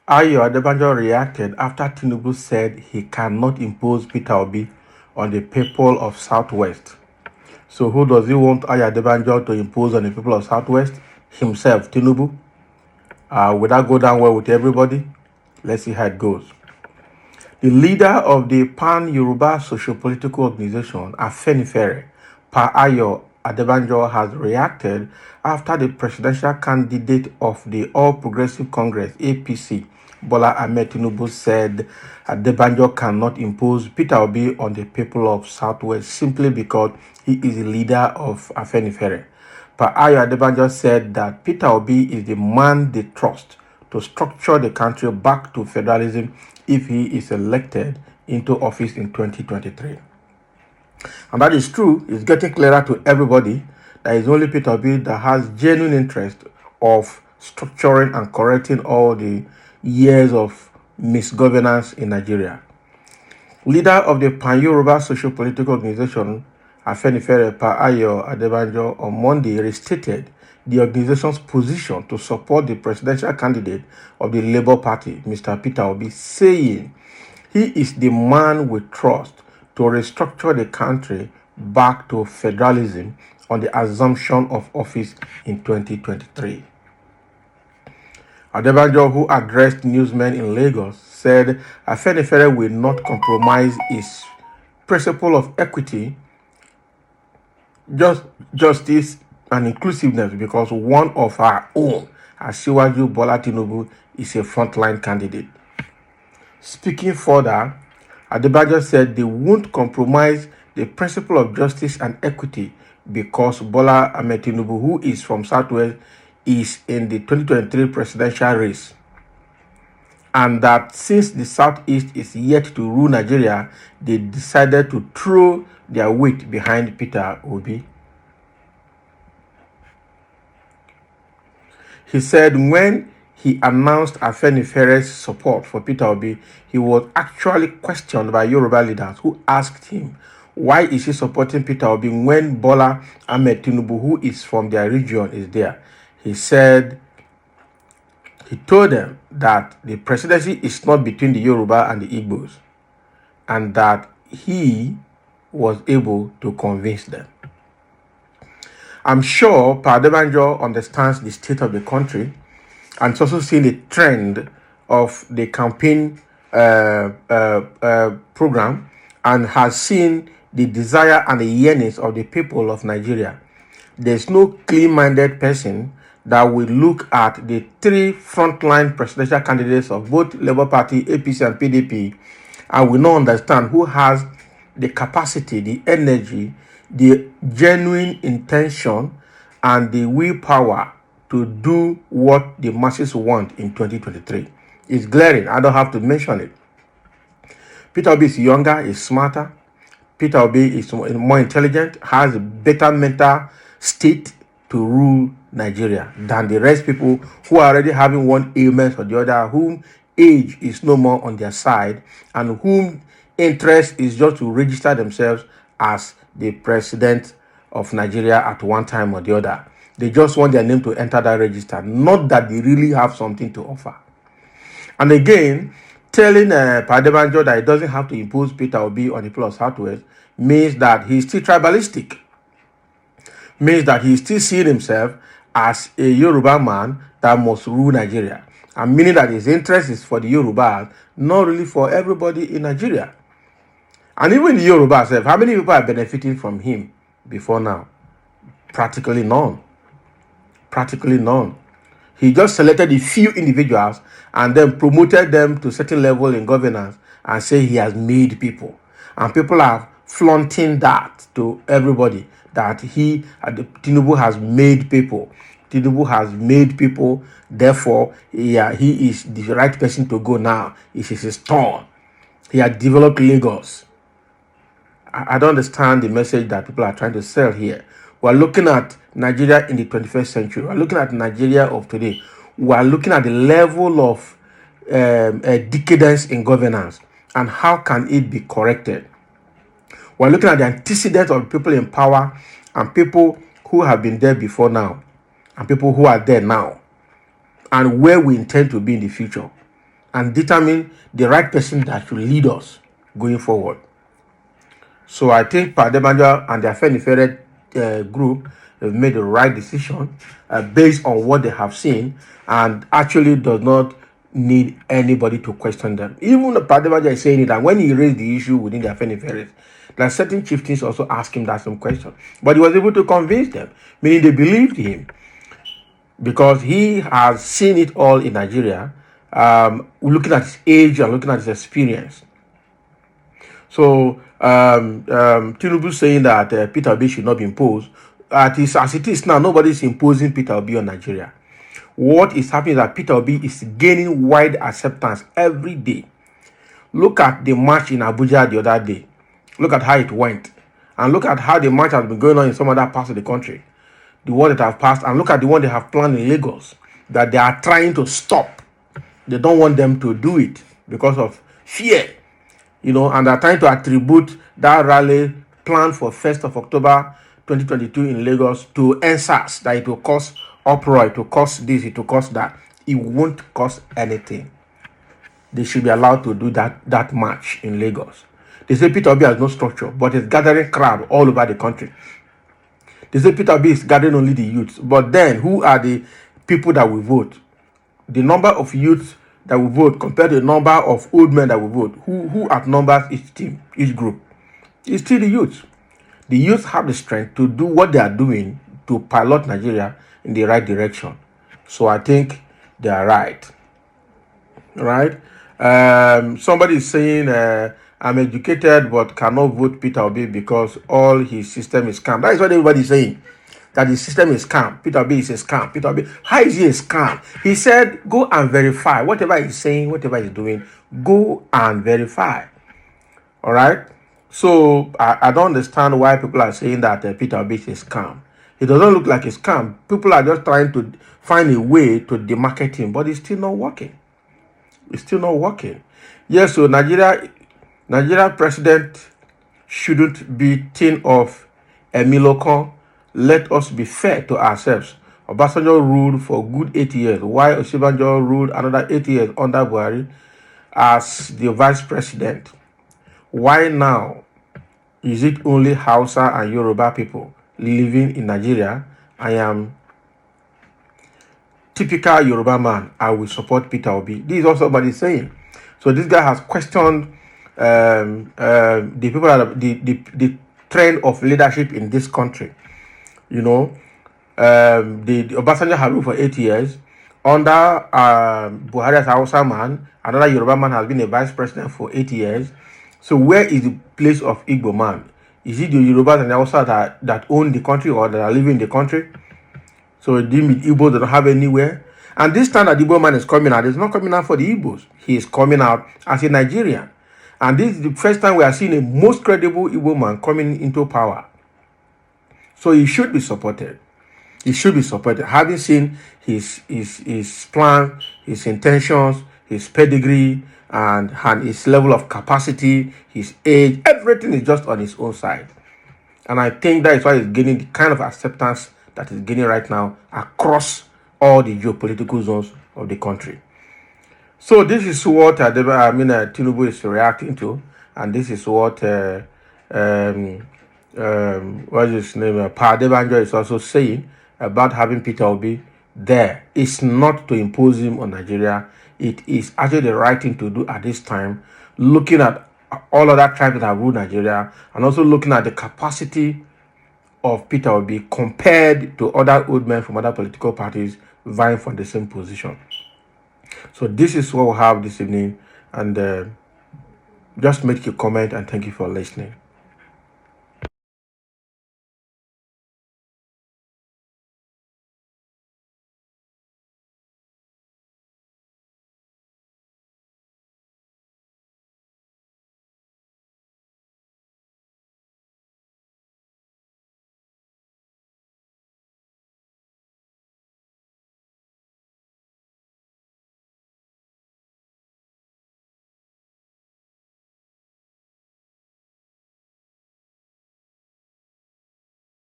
Ayo Adebanjo reacted after Tinubu said he cannot impose Peter Obi on the people of Southwest. So who does he want Ayo Adebanjo to impose on the people of Southwest? Himself, Tinubu. Will that go down well with everybody? Let's see how it goes. The leader of the Pan-Yoruba socio-political organization, Afenifere, Pa Ayo Adebanjo, has reacted after the presidential candidate of the All Progressive Congress, APC, Bola Ahmed Tinubu, said Adebanjo cannot impose Peter Obi on the people of Southwest simply because he is the leader of Afenifere. Pa Ayo Adebanjo said that Peter Obi is the man they trust to structure the country back to federalism if he is elected into office in 2023. And that is true. It's getting clearer to everybody that it's only Peter Obi that has genuine interest of structuring and correcting all the years of misgovernance in Nigeria. Leader of the Pan-Yoruba socio-political organization, Afenifere, Pa Ayo Adebanjo, on Monday restated the organization's position to support the presidential candidate of the Labour Party, Mr. Peter Obi, saying he is the man we trust to restructure the country back to federalism on the assumption of office in 2023. Adebanjo, who addressed newsmen in Lagos, said Afenifere will not compromise its principle of equity, justice, and inclusiveness because one of our own, Asiwaju Bola Tinubu, is a frontline candidate. Speaking further, Adebanjo said they won't compromise the principle of justice and equity because Bola Ahmed Tinubu, who is from Southwest, is in the 2023 presidential race. And that since the Southeast is yet to rule Nigeria, they decided to throw their weight behind Peter Obi. He said when he announced Afenifere's support for Peter Obi, he was actually questioned by Yoruba leaders who asked him, why is he supporting Peter Obi when Bola Ahmed Tinubu, who is from their region, is there? He said, he told them that the presidency is not between the Yoruba and the Igbos, and that he was able to convince them. I'm sure Pa Adebanjo understands the state of the country and it's also seen the trend of the campaign program and has seen the desire and the yearnings of the people of Nigeria. There's no clean-minded person that will look at the three frontline presidential candidates of both Labour Party, APC, and PDP and will not understand who has the capacity, the energy, the genuine intention, and the willpower to do what the masses want in 2023. It's glaring. I don't have to mention it. Peter Obi is younger, is smarter. Peter Obi is more intelligent, has a better mental state to rule Nigeria than the rest people who are already having one ailment or the other, whom age is no more on their side, and whom interest is just to register themselves as the president of Nigeria at one time or the other. They just want their name to enter that register, not that they really have something to offer. And again, telling Pa Adebanjo that he doesn't have to impose Peter Obi on the people of Southwest means that he's still tribalistic. Means that he's still seeing himself as a Yoruba man that must rule Nigeria. And meaning that his interest is for the Yorubas, not really for everybody in Nigeria. And even the Yorubas, how many people are benefiting from him before now? Practically none. Practically none. He just selected a few individuals and then promoted them to a certain level in governance and say he has made people. And people are flaunting that to everybody, that Tinubu has made people. Tinubu has made people, therefore, he is the right person to go now. It is his turn. He has developed Lagos. I don't understand the message that people are trying to sell here. We're looking at Nigeria in the 21st century. We're looking at Nigeria of today. We're looking at the level of decadence in governance and how can it be corrected. We're looking at the antecedents of people in power and people who have been there before now and people who are there now and where we intend to be in the future. and determine the right person that should lead us going forward. So I think Adebanjo and the Afenifere group have made the right decision based on what they have seen, and actually does not need anybody to question them. Even Adebanjo is saying it, and when he raised the issue within the Afenifere, like certain chieftains also asked him that same question, but he was able to convince them, meaning they believed him because he has seen it all in Nigeria, looking at his age and looking at his experience. So Tinubu saying that Peter Obi should not be imposed. As it is now, nobody is imposing Peter Obi on Nigeria. What is happening is that Peter Obi is gaining wide acceptance every day. Look at the march in Abuja the other day. Look at how it went. And look at how the march has been going on in some other parts of the country. The one that have passed. And look at the one they have planned in Lagos that they are trying to stop. They don't want them to do it because of fear. And they're trying to attribute that rally planned for 1st of October 2022 in Lagos to NSAS, that it will cause uproar, it will cause this, it will cause that. It won't cause anything. They should be allowed to do that march in Lagos. They say Peter Obi has no structure, but it's gathering crowd all over the country. They say Peter Obi is gathering only the youths, but then who are the people that will vote? The number of youths that will vote compared to the number of old men that will vote, who outnumbers each team, each group? It's still the youth. The youth have the strength to do what they are doing to pilot Nigeria in the right direction. So I think they are right. Right? Somebody is saying, I'm educated but cannot vote Peter Obi because all his system is scam. That is what everybody is saying. That the system is scam. Peter Obi is a scam. Peter Obi, how is he a scam? He said, go and verify. Whatever he's saying, whatever he's doing, go and verify. All right? So, I don't understand why people are saying that Peter Obi is a scam. It doesn't look like a scam. People are just trying to find a way to demarket him, but it's still not working. It's still not working. Yes, so Nigeria president shouldn't be thin of Emiloko. Let us be fair to ourselves. Obasanjo ruled for good 8 years, while Adebanjo ruled another 8 years under Buhari as the vice president. Why now is it only Hausa and Yoruba people living in Nigeria? I am typical Yoruba man. I will support Peter Obi. This is also somebody saying. So this guy has questioned the people that the trend of leadership in this country. The Obasanjo had ruled for 8 years under Buhari as a Hausa man. Another Yoruba man has been a vice president for 8 years. So where is the place of Igbo man? Is it the Yorubas and the Hausa that own the country or that are living in the country? So the Igbo don't have anywhere. And this time that the Igbo man is coming out, it's not coming out for the Igbos. He is coming out as a Nigerian. And this is the first time we are seeing a most credible Igbo man coming into power. So he should be supported. He should be supported. Having seen his plan, his intentions, his pedigree, and his level of capacity, his age, everything is just on his own side. And I think that is why he's gaining the kind of acceptance that he's gaining right now across all the geopolitical zones of the country. So this is what Tinubu is reacting to, and this is what what's his name? Adebanjo is also saying about having Peter Obi there. It's not to impose him on Nigeria. It is actually the right thing to do at this time, looking at all other tribes that have ruled Nigeria, and also looking at the capacity of Peter Obi compared to other old men from other political parties vying for the same position. So this is what we have this evening, and just make your comment, and thank you for listening.